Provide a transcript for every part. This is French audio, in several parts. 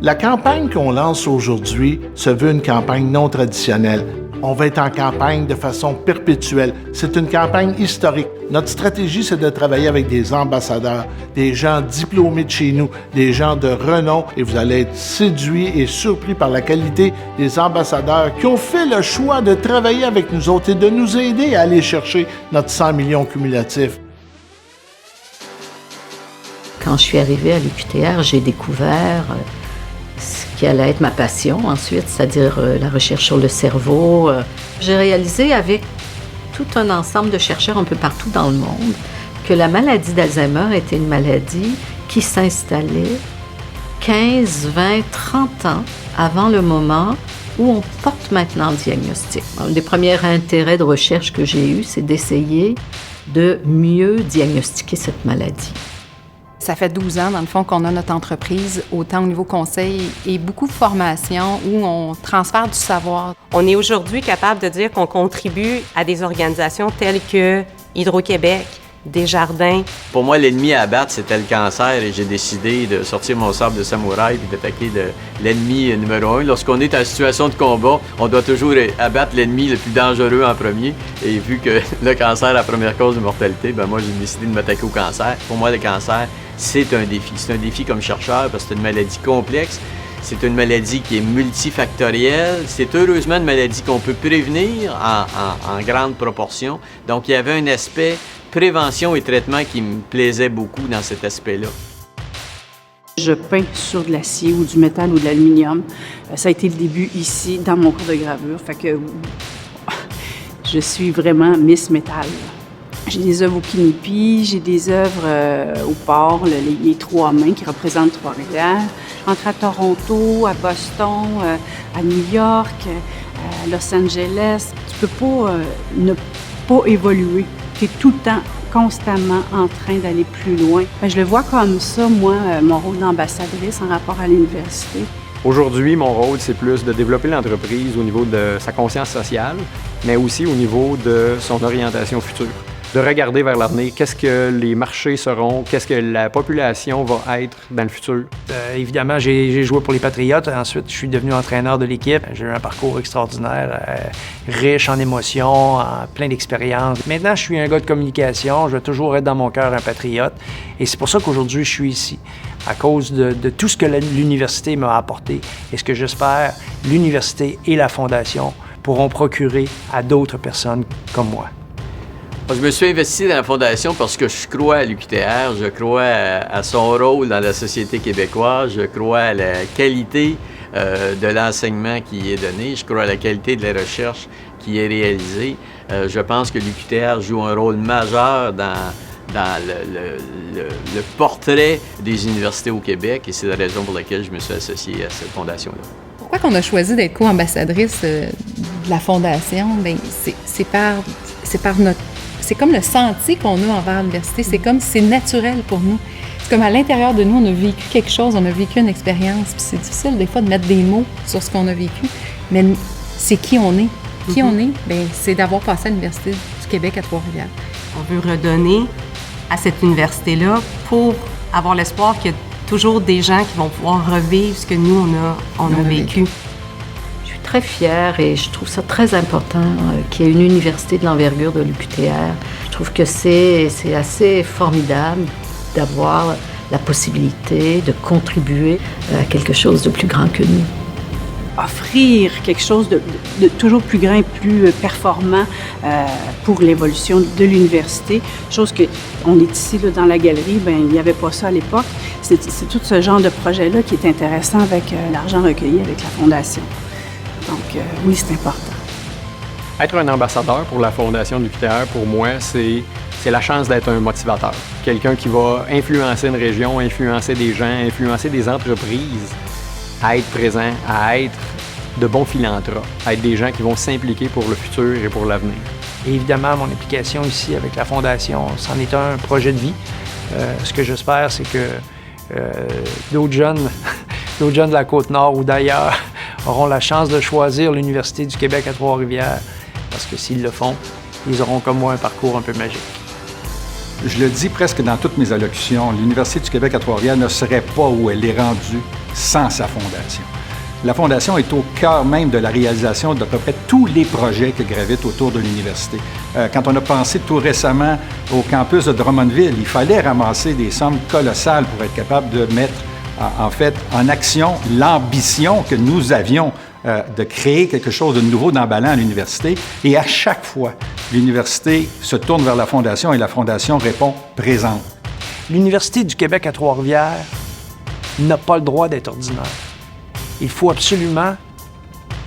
La campagne qu'on lance aujourd'hui se veut une campagne non traditionnelle. On va être en campagne de façon perpétuelle. C'est une campagne historique. Notre stratégie, c'est de travailler avec des ambassadeurs, des gens diplômés de chez nous, des gens de renom, et vous allez être séduits et surpris par la qualité des ambassadeurs qui ont fait le choix de travailler avec nous autres et de nous aider à aller chercher notre 100 millions cumulatifs. Quand je suis arrivée à l'UQTR, j'ai découvert ce qui allait être ma passion ensuite, c'est-à-dire la recherche sur le cerveau. J'ai réalisé avec tout un ensemble de chercheurs un peu partout dans le monde que la maladie d'Alzheimer était une maladie qui s'installait 15, 20, 30 ans avant le moment où on porte maintenant le diagnostic. Un des premiers intérêts de recherche que j'ai eu, c'est d'essayer de mieux diagnostiquer cette maladie. Ça fait 12 ans, dans le fond, qu'on a notre entreprise, autant au niveau conseil et beaucoup de formation où on transfère du savoir. On est aujourd'hui capable de dire qu'on contribue à des organisations telles que Hydro-Québec, Desjardins. Pour moi, l'ennemi à abattre, c'était le cancer et j'ai décidé de sortir mon sabre de samouraï et d'attaquer l'ennemi numéro 1. Lorsqu'on est en situation de combat, on doit toujours abattre l'ennemi le plus dangereux en premier. Et vu que le cancer est la première cause de mortalité, moi, j'ai décidé de m'attaquer au cancer. Pour moi, le cancer, c'est un défi. C'est un défi comme chercheur parce que c'est une maladie complexe. C'est une maladie qui est multifactorielle. C'est heureusement une maladie qu'on peut prévenir en grande proportion. Donc, il y avait un aspect prévention et traitement qui me plaisait beaucoup dans cet aspect-là. Je peins sur de l'acier ou du métal ou de l'aluminium. Ça a été le début ici, dans mon cours de gravure. Fait que je suis vraiment Miss Métal. J'ai des œuvres au Quinipi, j'ai des œuvres au port, les trois mains qui représentent Trois-Rivières. Je rentre à Toronto, à Boston, à New York, à Los Angeles. Tu peux pas ne pas évoluer. Tu es tout le temps, constamment en train d'aller plus loin. Je le vois comme ça, moi, mon rôle d'ambassadrice en rapport à l'université. Aujourd'hui, mon rôle, c'est plus de développer l'entreprise au niveau de sa conscience sociale, mais aussi au niveau de son orientation future. De regarder vers l'avenir, qu'est-ce que les marchés seront, qu'est-ce que la population va être dans le futur. Évidemment, j'ai joué pour les Patriotes. Ensuite, je suis devenu entraîneur de l'équipe. J'ai eu un parcours extraordinaire, riche en émotions, en plein d'expériences. Maintenant, je suis un gars de communication. Je vais toujours être dans mon cœur un patriote. Et c'est pour ça qu'aujourd'hui, je suis ici, à cause de tout ce que l'université m'a apporté. Et ce que j'espère, l'université et la Fondation pourront procurer à d'autres personnes comme moi. Je me suis investi dans la Fondation parce que je crois à l'UQTR, je crois à son rôle dans la société québécoise, je crois à la qualité de l'enseignement qui est donné, je crois à la qualité de la recherche qui est réalisée. Je pense que l'UQTR joue un rôle majeur dans le portrait des universités au Québec et c'est la raison pour laquelle je me suis associé à cette fondation-là. Pourquoi qu'on a choisi d'être co-ambassadrice de la Fondation? Bien, c'est par notre... C'est comme le sentier qu'on a envers l'université. C'est comme c'est naturel pour nous. C'est comme à l'intérieur de nous, on a vécu quelque chose, on a vécu une expérience. Puis c'est difficile des fois de mettre des mots sur ce qu'on a vécu. Mais c'est qui on est. Qui on est, bien, c'est d'avoir passé à l'Université du Québec à Trois-Rivières. On veut redonner à cette université-là pour avoir l'espoir qu'il y a toujours des gens qui vont pouvoir revivre ce que nous, on a vécu. Je suis très fière et je trouve ça très important qu'il y ait une université de l'envergure de l'UQTR. Je trouve que c'est assez formidable d'avoir la possibilité de contribuer à quelque chose de plus grand que nous. Offrir quelque chose de toujours plus grand et plus performant pour l'évolution de l'université. Chose que, on est ici là, dans la galerie, bien, il n'y avait pas ça à l'époque. C'est tout ce genre de projet-là qui est intéressant avec l'argent recueilli avec la Fondation. Donc, oui, c'est important. Être un ambassadeur pour la Fondation de l'UQTR, pour moi, c'est la chance d'être un motivateur. Quelqu'un qui va influencer une région, influencer des gens, influencer des entreprises, à être présent, à être de bons philanthropes, à être des gens qui vont s'impliquer pour le futur et pour l'avenir. Et évidemment, mon implication ici avec la Fondation, c'en est un projet de vie. Ce que j'espère, c'est que d'autres jeunes de la Côte-Nord ou d'ailleurs auront la chance de choisir l'Université du Québec à Trois-Rivières parce que s'ils le font, ils auront comme moi un parcours un peu magique. Je le dis presque dans toutes mes allocutions, l'Université du Québec à Trois-Rivières ne serait pas où elle est rendue sans sa fondation. La Fondation est au cœur même de la réalisation d'à peu près tous les projets qui gravitent autour de l'université. Quand on a pensé tout récemment au campus de Drummondville, il fallait ramasser des sommes colossales pour être capable de mettre en action l'ambition que nous avions de créer quelque chose de nouveau d'emballant à l'université. Et à chaque fois, l'université se tourne vers la Fondation et la Fondation répond présente. L'Université du Québec à Trois-Rivières n'a pas le droit d'être ordinaire. Il faut absolument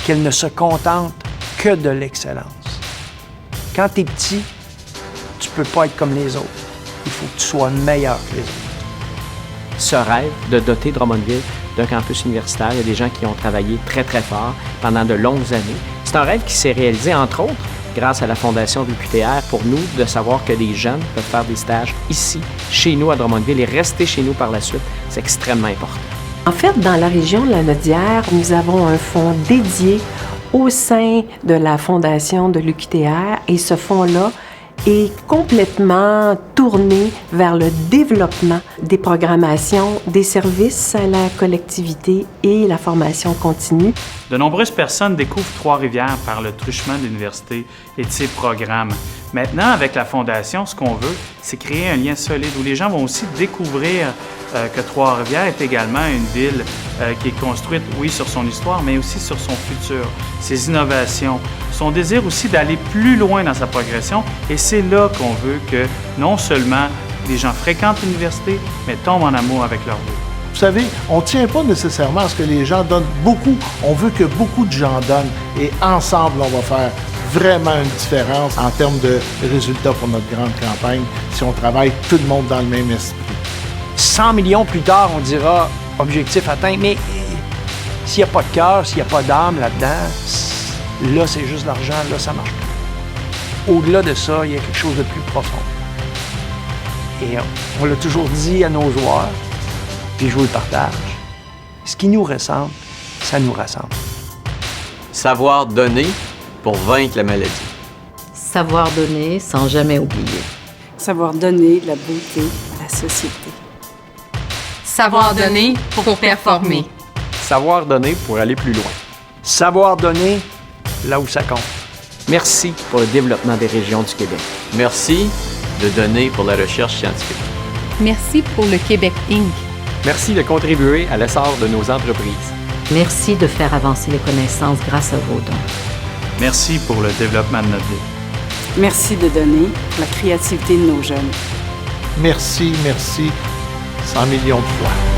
qu'elle ne se contente que de l'excellence. Quand tu es petit, tu peux pas être comme les autres. Il faut que tu sois meilleur que les autres. Ce rêve de doter Drummondville d'un campus universitaire, il y a des gens qui ont travaillé très, très fort pendant de longues années. C'est un rêve qui s'est réalisé, entre autres, grâce à la fondation de l'UQTR, pour nous, de savoir que des jeunes peuvent faire des stages ici, chez nous, à Drummondville, et rester chez nous par la suite. C'est extrêmement important. En fait, dans la région de la Nodière, nous avons un fonds dédié au sein de la fondation de l'UQTR et ce fonds-là est complètement tourné vers le développement des programmations, des services à la collectivité et la formation continue. De nombreuses personnes découvrent Trois-Rivières par le truchement de l'université et de ses programmes. Maintenant, avec la Fondation, ce qu'on veut, c'est créer un lien solide où les gens vont aussi découvrir que Trois-Rivières est également une ville qui est construite, oui, sur son histoire, mais aussi sur son futur, ses innovations, son désir aussi d'aller plus loin dans sa progression. Et c'est là qu'on veut que non seulement les gens fréquentent l'université, mais tombent en amour avec leur ville. Vous savez, on ne tient pas nécessairement à ce que les gens donnent beaucoup. On veut que beaucoup de gens donnent. Et ensemble, on va faire vraiment une différence en termes de résultats pour notre grande campagne si on travaille tout le monde dans le même esprit. 100 millions plus tard, on dira objectif atteint, mais s'il n'y a pas de cœur, s'il n'y a pas d'âme là-dedans, là, c'est juste l'argent, là, ça marche pas. Au-delà de ça, il y a quelque chose de plus profond. Et on l'a toujours dit à nos joueurs, puis je vous le partage, ce qui nous ressemble, ça nous rassemble. Savoir donner pour vaincre la maladie. Savoir donner sans jamais oublier. Savoir donner de la beauté à la société. Savoir donner pour performer. Savoir donner pour aller plus loin. Savoir donner là où ça compte. Merci pour le développement des régions du Québec. Merci de donner pour la recherche scientifique. Merci pour le Québec Inc. Merci de contribuer à l'essor de nos entreprises. Merci de faire avancer les connaissances grâce à vos dons. Merci pour le développement de notre ville. Merci de donner pour la créativité de nos jeunes. Merci, merci, 100 millions de fois.